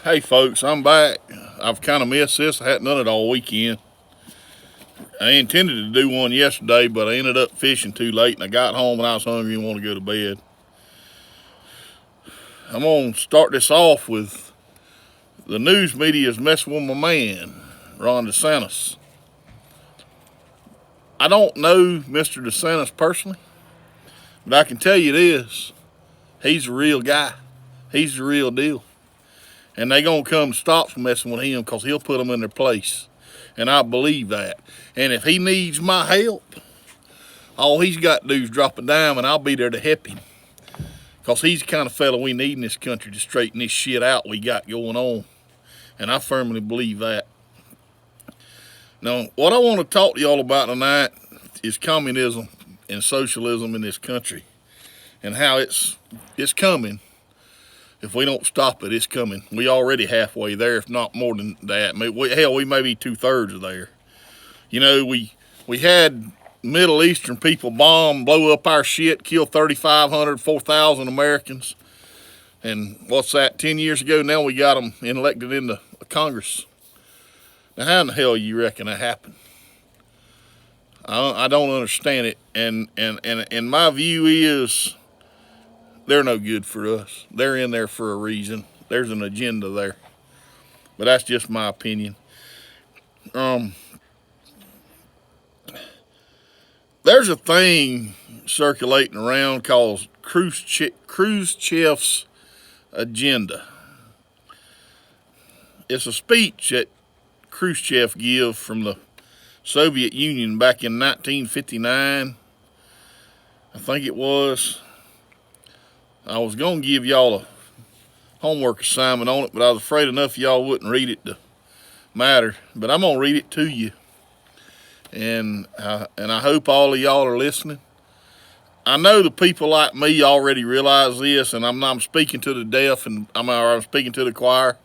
Hey folks, I'm back. I've kind of missed this. I hadn't done it all weekend. I intended to do one yesterday, but I ended up fishing too late and I got home and I was hungry and wanted to go to bed. I'm going to start this off with the news media is messing with my man, Ron DeSantis. I don't know Mr. DeSantis personally, but I can tell you this. He's a real guy. He's the real deal. And they gonna come stop messing with him because he'll put them in their place. And I believe that. And if he needs my help, all he's got to do is drop a dime and I'll be there to help him. Because he's the kind of fellow we need in this country to straighten this shit out we got going on. And I firmly believe that. Now, what I want to talk to y'all about tonight is communism and socialism in this country. And how it's coming. If we don't stop it, it's coming. We already halfway there, if not more than that. Hell, we may be 2/3 of there. You know, we had Middle Eastern people blow up our shit, kill 3,500, 4,000 Americans. And what's that, 10 years ago, now we got them elected into Congress. Now, how in the hell you reckon that happened? I don't understand it. And my view is, they're no good for us. They're in there for a reason. There's an agenda there. But that's just my opinion. There's a thing circulating around called Khrushchev's agenda. It's a speech that Khrushchev gave from the Soviet Union back in 1959. I think it was. I was going to give y'all a homework assignment on it, but I was afraid enough of y'all wouldn't read it to matter. But I'm going to read it to you. And I hope all of y'all are listening. I know the people like me already realize this, and I'm speaking to the deaf, and I'm speaking to the choir.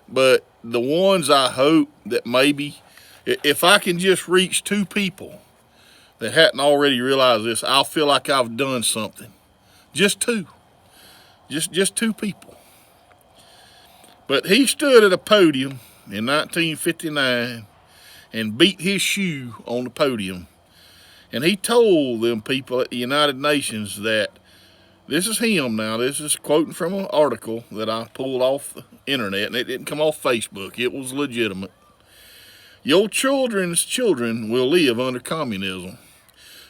But the ones I hope that maybe, if I can just reach 2 people that hadn't already realized this, I'll feel like I've done something. Just 2. Just 2 people. But he stood at a podium in 1959 and beat his shoe on the podium. And he told them people at the United Nations that, this is him now, this is quoting from an article that I pulled off the internet, and it didn't come off Facebook, it was legitimate. Your children's children will live under communism.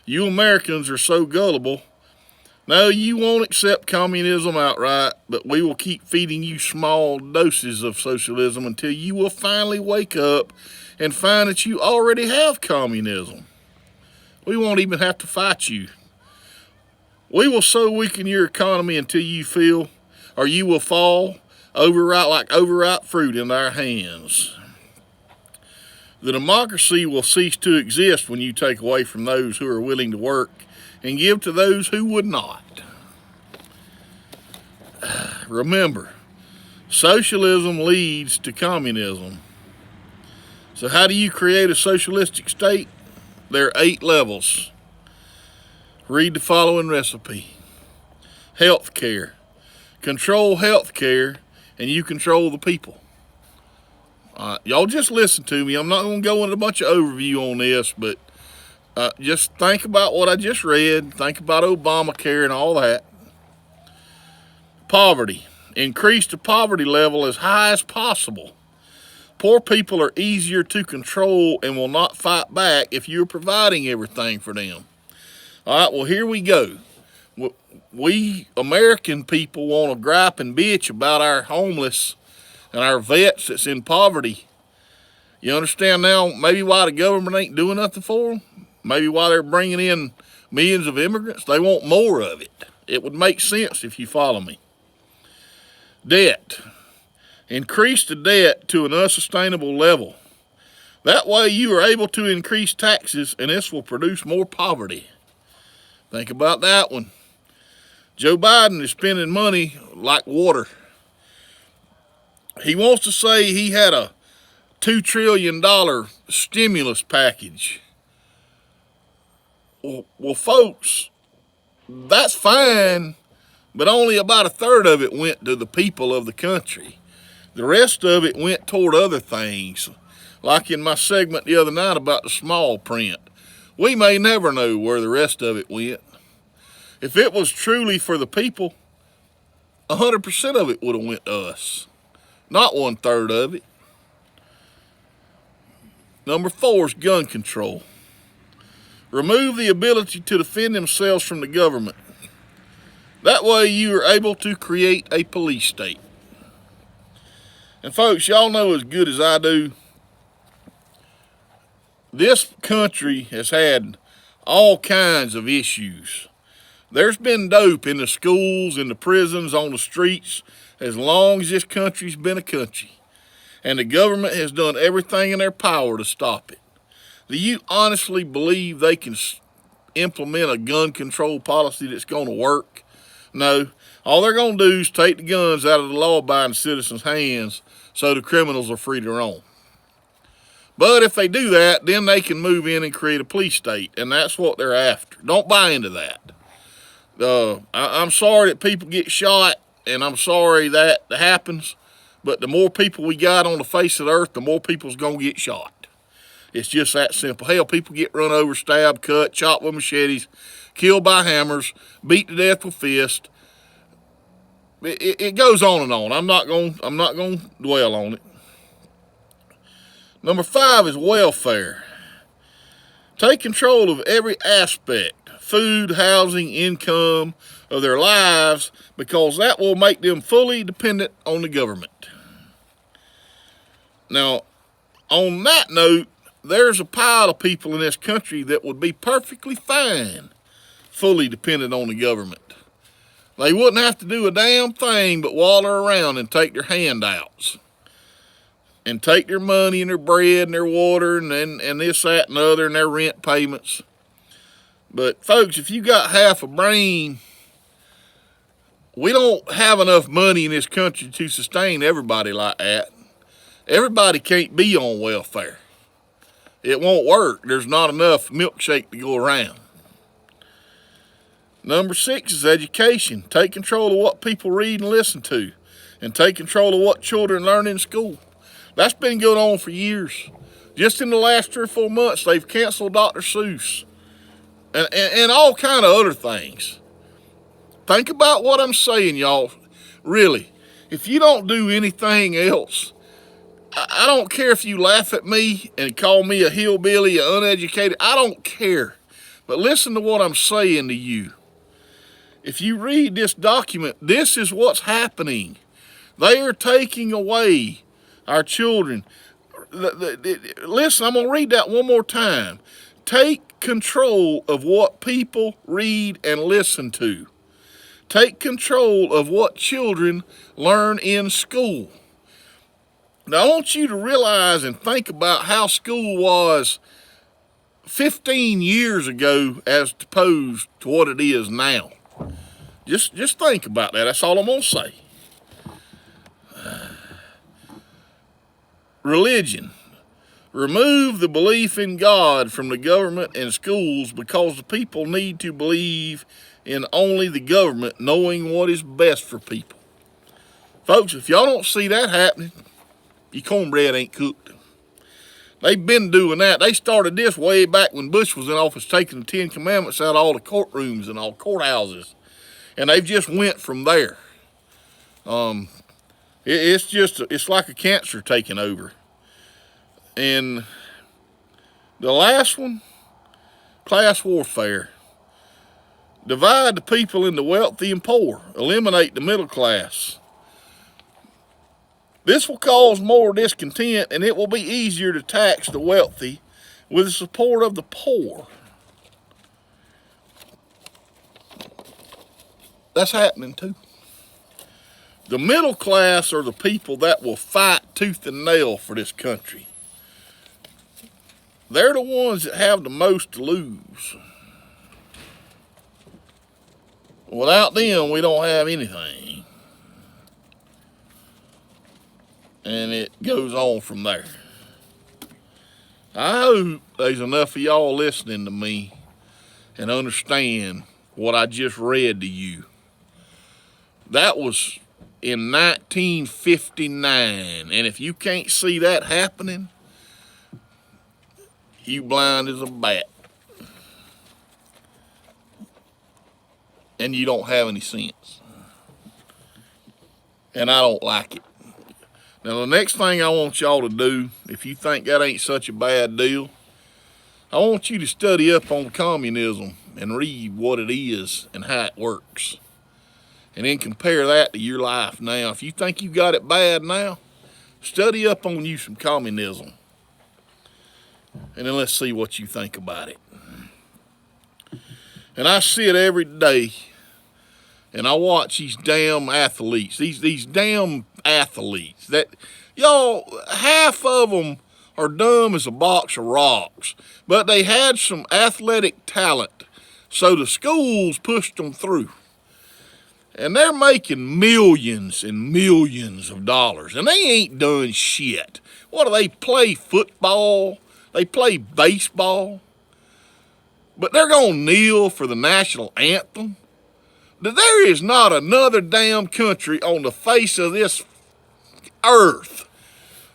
You Americans are so gullible. No, you won't accept communism outright, but we will keep feeding you small doses of socialism until you will finally wake up and find that you already have communism. We won't even have to fight you. We will so weaken your economy until you feel, or you will fall like overripe fruit in our hands. The democracy will cease to exist when you take away from those who are willing to work and give to those who would not. Remember, socialism leads to communism. So how do you create a socialistic state? There are 8 levels. Read the following recipe. Health care. Control health care and you control the people. Y'all just listen to me. I'm not going to go into a bunch of overview on this, but just think about what I just read. Think about Obamacare and all that. Poverty. Increase the poverty level as high as possible. Poor people are easier to control and will not fight back if you're providing everything for them. All right, well, here we go. We American people want to gripe and bitch about our homeless and our vets that's in poverty. You understand now maybe why the government ain't doing nothing for them? Maybe why they're bringing in millions of immigrants? They want more of it. It would make sense if you follow me. Debt. Increase the debt to an unsustainable level. That way you are able to increase taxes and this will produce more poverty. Think about that one. Joe Biden is spending money like water. He wants to say he had a $2 trillion stimulus package. Well, folks, that's fine, but only about 1/3 of it went to the people of the country. The rest of it went toward other things, like in my segment the other night about the small print. We may never know where the rest of it went. If it was truly for the people, 100% of it would have went to us, not 1/3 of it. Number 4 is gun control. Remove the ability to defend themselves from the government. That way you are able to create a police state. And folks, y'all know as good as I do, this country has had all kinds of issues. There's been dope in the schools, in the prisons, on the streets, as long as this country's been a country. And the government has done everything in their power to stop it. Do you honestly believe they can implement a gun control policy that's going to work? No. All they're going to do is take the guns out of the law-abiding citizens' hands so the criminals are free to roam. But if they do that, then they can move in and create a police state, and that's what they're after. Don't buy into that. I'm sorry that people get shot, and I'm sorry that happens, but the more people we got on the face of the earth, the more people's going to get shot. It's just that simple. Hell, people get run over, stabbed, cut, chopped with machetes, killed by hammers, beat to death with fists. It goes on and on. I'm not going to dwell on it. Number 5 is welfare. Take control of every aspect, food, housing, income of their lives, because that will make them fully dependent on the government. Now, on that note, there's a pile of people in this country that would be perfectly fine fully dependent on the government. They wouldn't have to do a damn thing but waller around and take their handouts. And take their money and their bread and their water and this, that, and the other, and their rent payments. But folks, if you got half a brain, we don't have enough money in this country to sustain everybody like that. Everybody can't be on welfare. It won't work. There's not enough milkshake to go around. Number 6 is education. Take control of what people read and listen to, and take control of what children learn in school. That's been going on for years. Just in the last 3 or 4 months, they've canceled Dr. Seuss and all kind of other things. Think about what I'm saying, y'all. Really, if you don't do anything else, I don't care if you laugh at me and call me a hillbilly, uneducated. I don't care. But listen to what I'm saying to you. If you read this document, this is what's happening. They are taking away our children. Listen, I'm going to read that one more time. Take control of what people read and listen to. Take control of what children learn in school. Now, I want you to realize and think about how school was 15 years ago as opposed to what it is now. Just think about that. That's all I'm going to say. Religion. Remove the belief in God from the government and schools, because the people need to believe in only the government knowing what is best for people. Folks, if y'all don't see that happening, your cornbread ain't cooked. They've been doing that. They started this way back when Bush was in office, taking the 10 Commandments out of all the courtrooms and all courthouses. And they've just went from there. It's like a cancer taking over. And the last one, class warfare. Divide the people into wealthy and poor. Eliminate the middle class. This will cause more discontent, and it will be easier to tax the wealthy with the support of the poor. That's happening too. The middle class are the people that will fight tooth and nail for this country. They're the ones that have the most to lose. Without them, we don't have anything. And it goes on from there. I hope there's enough of y'all listening to me and understand what I just read to you. That was in 1959. And if you can't see that happening, you blind as a bat. And you don't have any sense. And I don't like it. Now, the next thing I want y'all to do, if you think that ain't such a bad deal, I want you to study up on communism and read what it is and how it works. And then compare that to your life now. If you think you got it bad now, study up on you some communism. And then let's see what you think about it. And I see it every day. And I watch these damn athletes, these damn athletes that, y'all, half of them are dumb as a box of rocks, but they had some athletic talent, so the schools pushed them through. And they're making millions and millions of dollars, and they ain't done shit. What do they play? Football? They play baseball? But they're gonna kneel for the national anthem? There is not another damn country on the face of this earth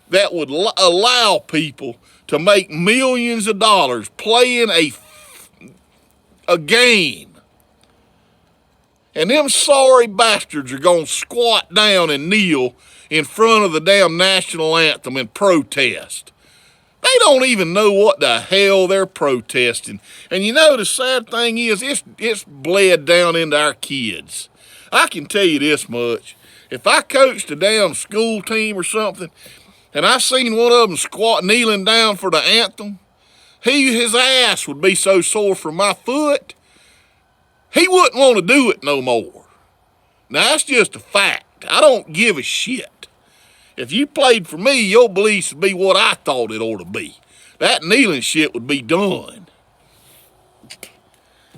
that would allow people to make millions of dollars playing a game. And them sorry bastards are going to squat down and kneel in front of the damn national anthem and protest. They don't even know what the hell they're protesting. And you know, the sad thing is, it's bled down into our kids. I can tell you this much. If I coached a damn school team or something, and I seen one of them kneeling down for the anthem, his ass would be so sore from my foot, he wouldn't want to do it no more. Now, that's just a fact. I don't give a shit. If you played for me, your beliefs would be what I thought it ought to be. That kneeling shit would be done.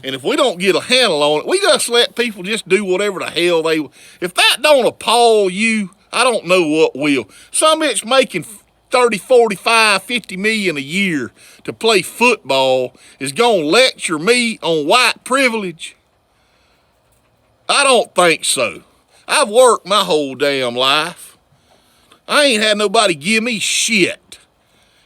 And if we don't get a handle on it, we just let people just do whatever the hell they... If that don't appall you, I don't know what will. Some bitch making 30, 45, 50 million a year to play football is going to lecture me on white privilege? I don't think so. I've worked my whole damn life. I ain't had nobody give me shit.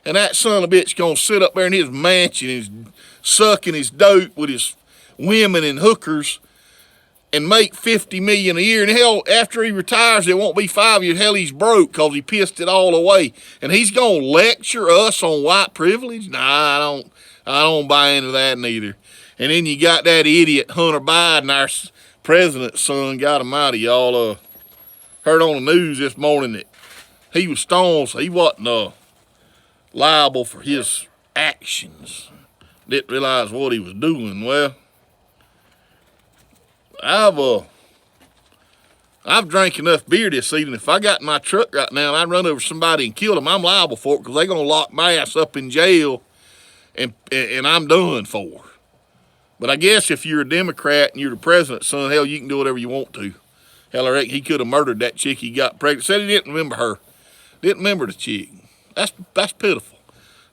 And that son of a bitch gonna sit up there in his mansion and sucking his dope with his women and hookers and make 50 million a year. And hell, after he retires, it won't be 5 years. Hell, he's broke because he pissed it all away. And he's gonna lecture us on white privilege? Nah, I don't buy into that neither. And then you got that idiot Hunter Biden, our president's son. God almighty, y'all heard on the news this morning that he was stoned, so he wasn't liable for his actions. Didn't realize what he was doing. Well, I've drank enough beer this evening. If I got in my truck right now and I run over somebody and kill them, I'm liable for it because they're gonna lock my ass up in jail, and I'm done for. But I guess if you're a Democrat and you're the president's son, hell, you can do whatever you want to. Hell, I reckon he could have murdered that chick he got pregnant. Said he didn't remember her. Didn't remember the chick. That's pitiful.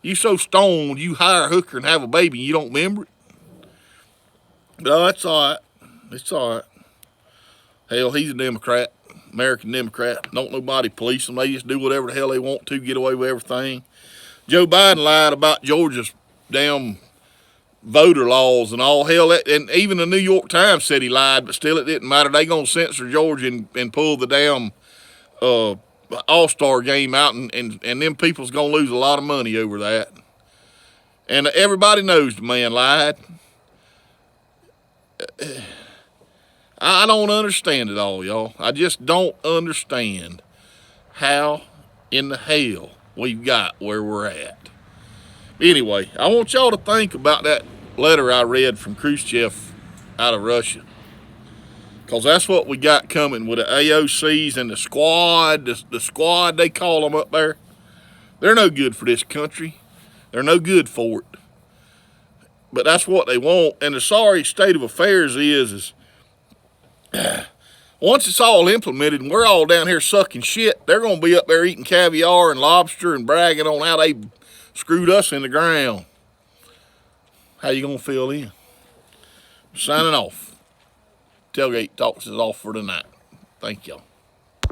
You so stoned, you hire a hooker and have a baby and you don't remember it? No, that's all right. It's all right. Hell, he's a Democrat, American Democrat. Don't nobody police them. They just do whatever the hell they want to, get away with everything. Joe Biden lied about Georgia's damn voter laws and all. Hell, and even the New York Times said he lied, but still it didn't matter. They gonna censor Georgia and pull the damn All-Star game out, and them people's gonna lose a lot of money over that. And everybody knows the man lied. I don't understand it all, y'all. I just don't understand how in the hell we've got where we're at. Anyway, I want y'all to think about that letter I read from Khrushchev out of Russia. Because that's what we got coming with the AOCs and the squad. The squad, they call them up there. They're no good for this country. They're no good for it. But that's what they want. And the sorry state of affairs is once it's all implemented and we're all down here sucking shit, they're going to be up there eating caviar and lobster and bragging on how they screwed us in the ground. How you going to feel then? Signing off. Tailgate Talks is off for tonight. Thank y'all.